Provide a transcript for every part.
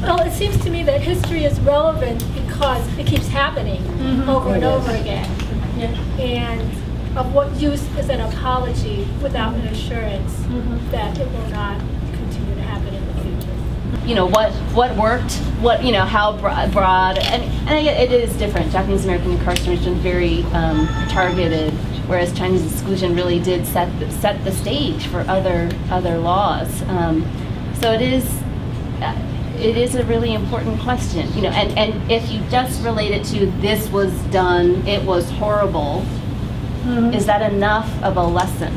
Well, it seems to me that history is relevant because it keeps happening over and over again. And of what use is an apology without an assurance that it will not continue to happen in the future? You know, what worked, what, you know, how broad, and it is different. Japanese American incarceration very targeted, whereas Chinese exclusion really did set the stage for other laws. So it is a really important question, you know, and if you just relate it to this was done, it was horrible, is that enough of a lesson?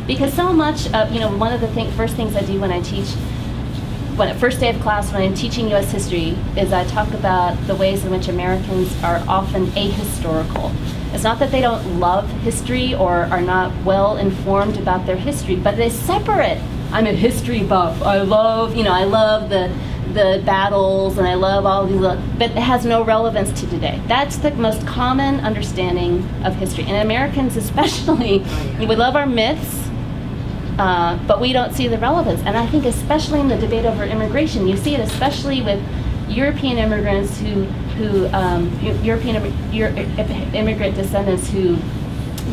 Because so much of, you know, one of the first things I do when I teach, first day of class when I'm teaching U.S. history, is I talk about the ways in which Americans are often ahistorical. It's not that they don't love history or are not well informed about their history, but they're separate. I'm a history buff. I love the battles, and I love all these, but it has no relevance to today. That's the most common understanding of history. And Americans especially, we love our myths, but we don't see the relevance. And I think especially in the debate over immigration, you see it especially with European immigrants European immigrant descendants who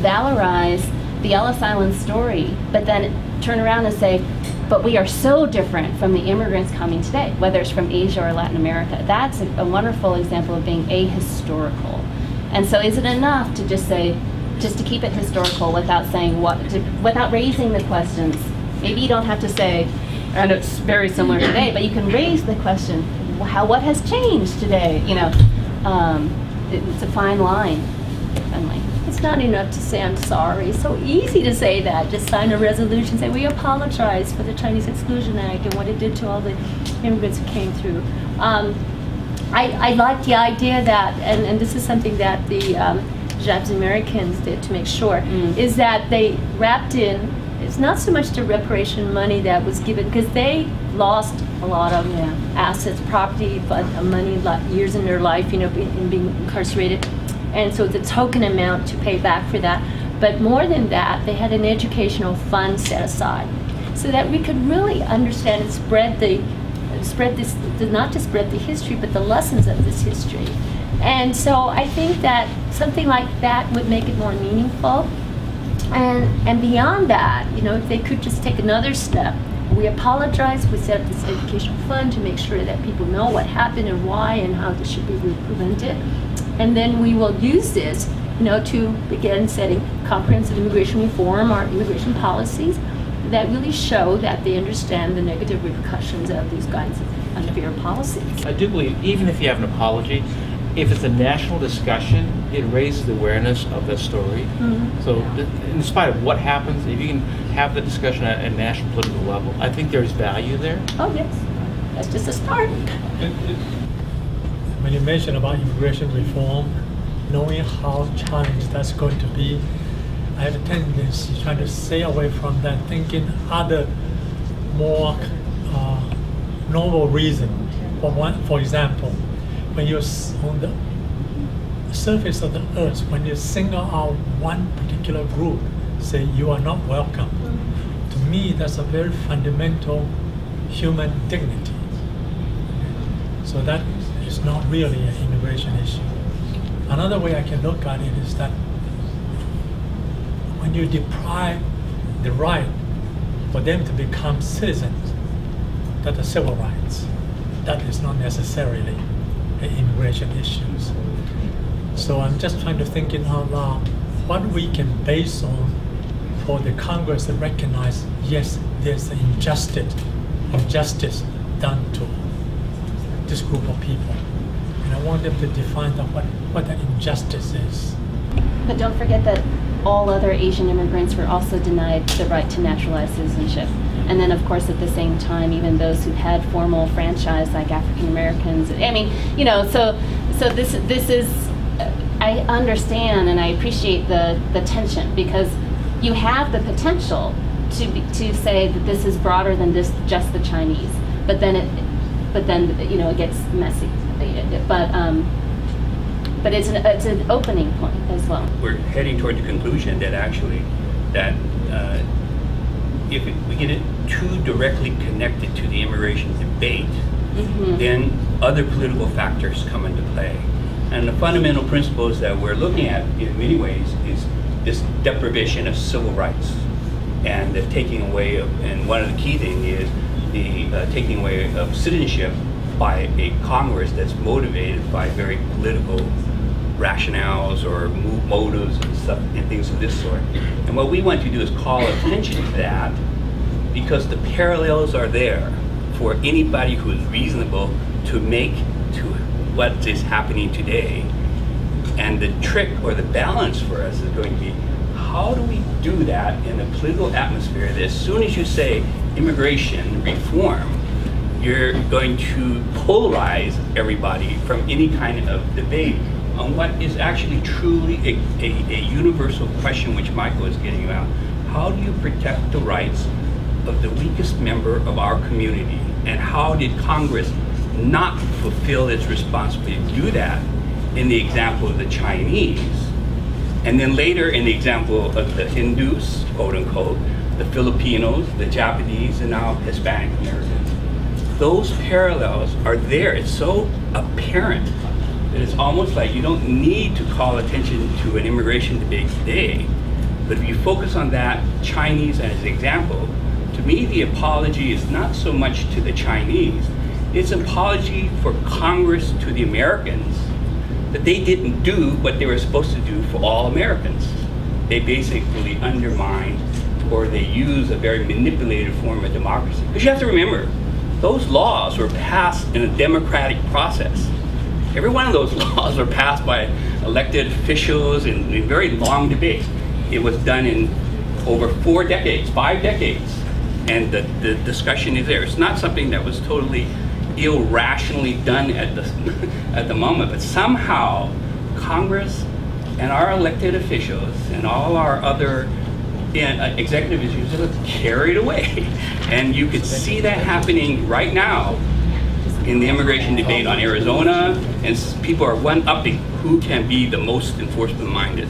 valorize the Ellis Island story, but then turn around and say, but we are so different from the immigrants coming today, whether it's from Asia or Latin America. That's a wonderful example of being ahistorical. And so is it enough to just say, just to keep it historical without saying without raising the questions? Maybe you don't have to say, and it's very similar today, but you can raise the question, what has changed today? You know, it's a fine line, finally. It's not enough to say I'm sorry. It's so easy to say that. Just sign a resolution, say we apologize for the Chinese Exclusion Act and what it did to all the immigrants who came through. I like the idea that, and this is something that the Japanese Americans did to make sure, is that they wrapped in, it's not so much the reparation money that was given, because they lost a lot of assets, property, but money, years in their life, you know, in being incarcerated. And so it's a token amount to pay back for that. But more than that, they had an educational fund set aside so that we could really understand and not just spread the history, but the lessons of this history. And so I think that something like that would make it more meaningful. And beyond that, you know, if they could just take another step. We apologize, we set up this educational fund to make sure that people know what happened and why and how this should be prevented. And then we will use this, you know, to begin setting comprehensive immigration reform or immigration policies that really show that they understand the negative repercussions of these kinds of unfair policies. I do believe, even if you have an apology, if it's a national discussion, it raises the awareness of the story. So in spite of what happens, if you can have the discussion at a national political level, I think there's value there. Oh yes, that's just a start. When you mention about immigration reform, knowing how challenging that's going to be, I have a tendency trying to stay away from that, thinking other more novel reason. For example, when you're on the surface of the earth, when you single out one particular group, say you are not welcome, to me that's a very fundamental human dignity. So that is not really an immigration issue. Another way I can look at it is that when you deprive the right for them to become citizens, that are civil rights, that is not necessarily an immigration issues. So I'm just trying to think out loud what we can base on for the Congress to recognize, yes, there's an injustice done to this group of people. And I want them to define what that injustice is. But don't forget that all other Asian immigrants were also denied the right to naturalized citizenship. And then, of course, at the same time, even those who had formal franchise, like African Americans. I mean, you know, so this is. I understand and I appreciate the tension, because you have the potential to say that this is broader than just the Chinese, but then you know, it gets messy. But it's an opening point as well. We're heading toward the conclusion that actually if we get it too directly connected to the immigration debate, then other political factors come into play. And the fundamental principles that we're looking at in many ways is this deprivation of civil rights and the taking away of, and one of the key things is the taking away of citizenship by a Congress that's motivated by very political rationales or motives and stuff and things of this sort. And what we want to do is call attention to that because the parallels are there for anybody who is reasonable to make to what is happening today. And the trick or the balance for us is going to be, how do we do that in a political atmosphere that as soon as you say immigration reform, you're going to polarize everybody from any kind of debate on what is actually truly a universal question which Michael is getting at. How do you protect the rights of the weakest member of our community? And how did Congress not fulfill its responsibility to do that in the example of the Chinese? And then later in the example of the Hindus, quote unquote, the Filipinos, the Japanese, and now Hispanic Americans. Those parallels are there. It's so apparent that it's almost like you don't need to call attention to an immigration debate today. But if you focus on that Chinese as an example, to me the apology is not so much to the Chinese, it's an apology for Congress to the Americans that they didn't do what they were supposed to do for all Americans. They basically undermined or they use a very manipulated form of democracy. Because you have to remember, those laws were passed in a democratic process. Every one of those laws were passed by elected officials in very long debate. It was done in over 4 decades, 5 decades, and the discussion is there. It's not something that was totally irrationally done at the moment, but somehow Congress and our elected officials and all our other executive issues are carried away. And you could see that happening right now in the immigration debate on Arizona, and people are one-upping who can be the most enforcement-minded.